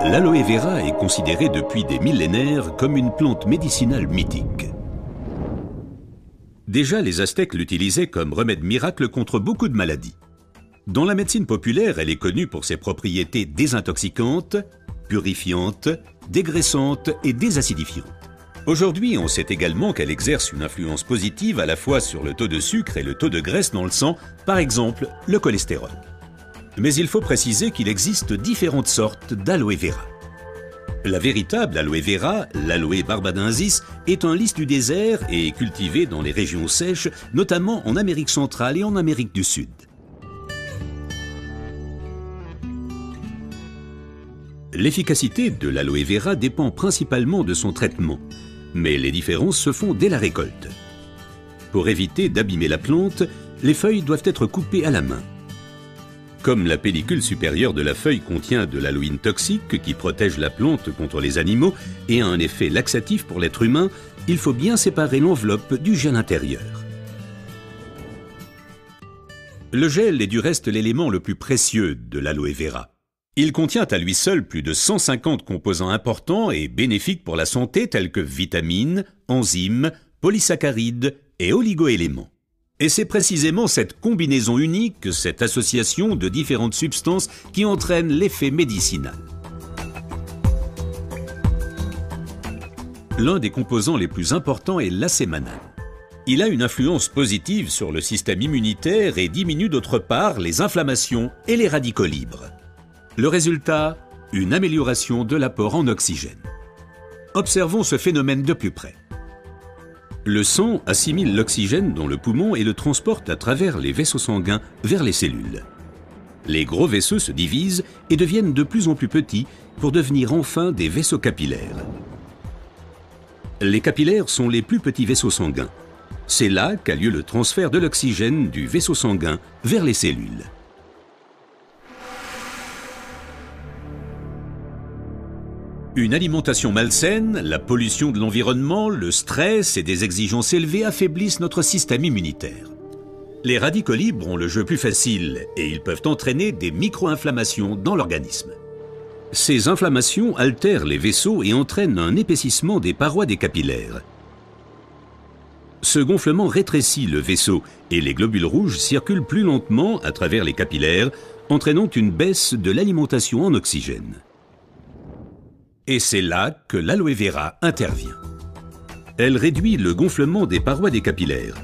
L'aloe vera est considérée depuis des millénaires comme une plante médicinale mythique. Déjà, les Aztèques l'utilisaient comme remède miracle contre beaucoup de maladies. Dans la médecine populaire, elle est connue pour ses propriétés désintoxicantes, purifiantes, dégraissantes et désacidifiantes. Aujourd'hui, on sait également qu'elle exerce une influence positive à la fois sur le taux de sucre et le taux de graisse dans le sang, par exemple le cholestérol. Mais il faut préciser qu'il existe différentes sortes d'aloe vera. La véritable aloe vera, l'aloe barbadensis, est un lys du désert et est cultivée dans les régions sèches, notamment en Amérique centrale et en Amérique du Sud. L'efficacité de l'aloe vera dépend principalement de son traitement, mais les différences se font dès la récolte. Pour éviter d'abîmer la plante, les feuilles doivent être coupées à la main. Comme la pellicule supérieure de la feuille contient de l'aloïne toxique qui protège la plante contre les animaux et a un effet laxatif pour l'être humain, il faut bien séparer l'enveloppe du gel intérieur. Le gel est du reste l'élément le plus précieux de l'aloe vera. Il contient à lui seul plus de 150 composants importants et bénéfiques pour la santé tels que vitamines, enzymes, polysaccharides et oligoéléments. Et c'est précisément cette combinaison unique, cette association de différentes substances qui entraîne l'effet médicinal. L'un des composants les plus importants est l'acémanal. Il a une influence positive sur le système immunitaire et diminue d'autre part les inflammations et les radicaux libres. Le résultat, une amélioration de l'apport en oxygène. Observons ce phénomène de plus près. Le sang assimile l'oxygène dans le poumon et le transporte à travers les vaisseaux sanguins vers les cellules. Les gros vaisseaux se divisent et deviennent de plus en plus petits pour devenir enfin des vaisseaux capillaires. Les capillaires sont les plus petits vaisseaux sanguins. C'est là qu'a lieu le transfert de l'oxygène du vaisseau sanguin vers les cellules. Une alimentation malsaine, la pollution de l'environnement, le stress et des exigences élevées affaiblissent notre système immunitaire. Les radicaux libres ont le jeu plus facile et ils peuvent entraîner des micro-inflammations dans l'organisme. Ces inflammations altèrent les vaisseaux et entraînent un épaississement des parois des capillaires. Ce gonflement rétrécit le vaisseau et les globules rouges circulent plus lentement à travers les capillaires, entraînant une baisse de l'alimentation en oxygène. Et c'est là que l'aloe vera intervient. Elle réduit le gonflement des parois des capillaires.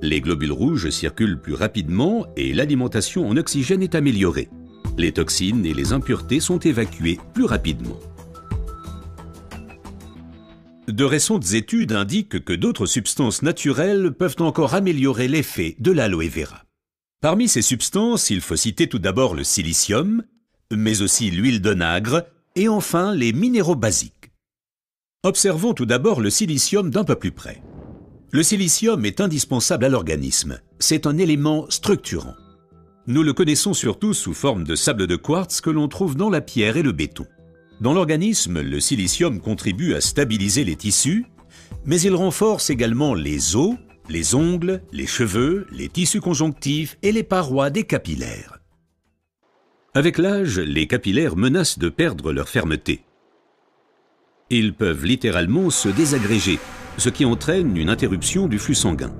Les globules rouges circulent plus rapidement et l'alimentation en oxygène est améliorée. Les toxines et les impuretés sont évacuées plus rapidement. De récentes études indiquent que d'autres substances naturelles peuvent encore améliorer l'effet de l'aloe vera. Parmi ces substances, il faut citer tout d'abord le silicium, mais aussi l'huile d'onagre et enfin les minéraux basiques. Observons tout d'abord le silicium d'un peu plus près. Le silicium est indispensable à l'organisme. C'est un élément structurant. Nous le connaissons surtout sous forme de sable de quartz que l'on trouve dans la pierre et le béton. Dans l'organisme, le silicium contribue à stabiliser les tissus, mais il renforce également les os, les ongles, les cheveux, les tissus conjonctifs et les parois des capillaires. Avec l'âge, les capillaires menacent de perdre leur fermeté. Ils peuvent littéralement se désagréger, ce qui entraîne une interruption du flux sanguin.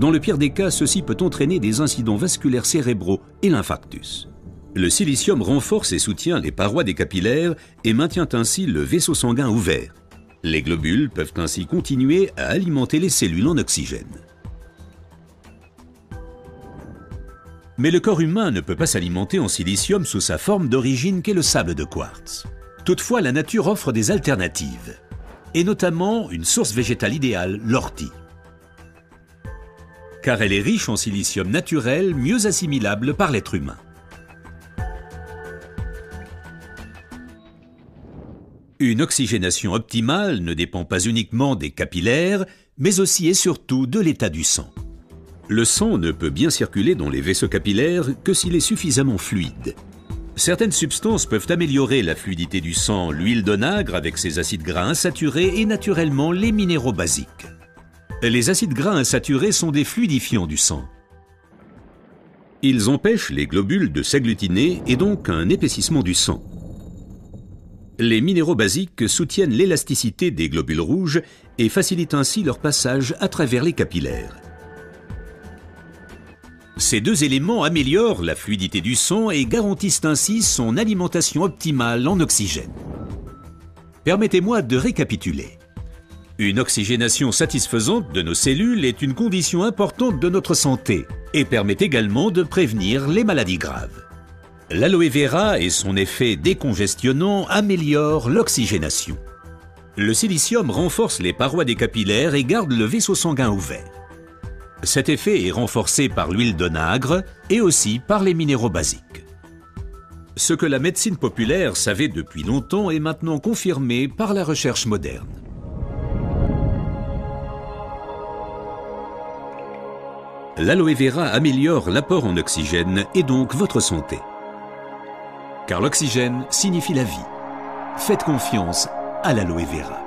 Dans le pire des cas, ceci peut entraîner des incidents vasculaires cérébraux et l'infarctus. Le silicium renforce et soutient les parois des capillaires et maintient ainsi le vaisseau sanguin ouvert. Les globules peuvent ainsi continuer à alimenter les cellules en oxygène. Mais le corps humain ne peut pas s'alimenter en silicium sous sa forme d'origine qu'est le sable de quartz. Toutefois, la nature offre des alternatives, et notamment une source végétale idéale, l'ortie. Car elle est riche en silicium naturel, mieux assimilable par l'être humain. Une oxygénation optimale ne dépend pas uniquement des capillaires, mais aussi et surtout de l'état du sang. Le sang ne peut bien circuler dans les vaisseaux capillaires que s'il est suffisamment fluide. Certaines substances peuvent améliorer la fluidité du sang, l'huile d'onagre avec ses acides gras insaturés et naturellement les minéraux basiques. Les acides gras insaturés sont des fluidifiants du sang. Ils empêchent les globules de s'agglutiner et donc un épaississement du sang. Les minéraux basiques soutiennent l'élasticité des globules rouges et facilitent ainsi leur passage à travers les capillaires. Ces deux éléments améliorent la fluidité du sang et garantissent ainsi son alimentation optimale en oxygène. Permettez-moi de récapituler. Une oxygénation satisfaisante de nos cellules est une condition importante de notre santé et permet également de prévenir les maladies graves. L'aloe vera et son effet décongestionnant améliorent l'oxygénation. Le silicium renforce les parois des capillaires et garde le vaisseau sanguin ouvert. Cet effet est renforcé par l'huile d'onagre et aussi par les minéraux basiques. Ce que la médecine populaire savait depuis longtemps est maintenant confirmé par la recherche moderne. L'aloe vera améliore l'apport en oxygène et donc votre santé. Car l'oxygène signifie la vie. Faites confiance à l'aloe vera.